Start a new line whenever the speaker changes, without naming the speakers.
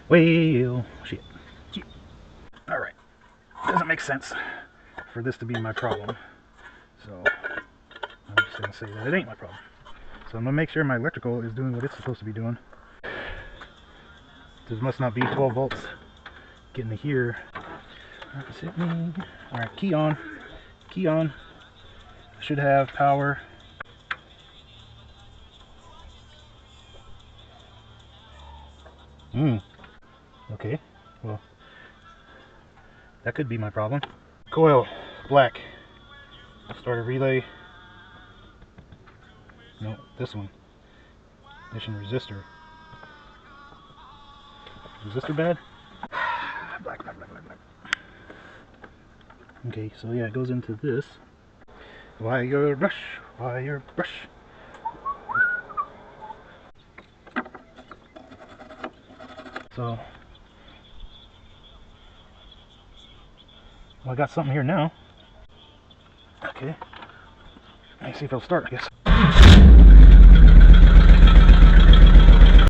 Well, shit. Alright. Doesn't make sense for this to be my problem. So, I'm just going to say that it ain't my problem. So I'm going to make sure my electrical is doing what it's supposed to be doing. This must not be 12 volts getting to here. Alright, key on. Key on. Should have power. Okay, well, that could be my problem. Coil, black. Start a relay. No, this one. Ignition resistor. Resistor bad? Black. Okay, so yeah, it goes into this. Wire brush. So, well, I got something here now. Okay. Let's see if it'll start, I guess.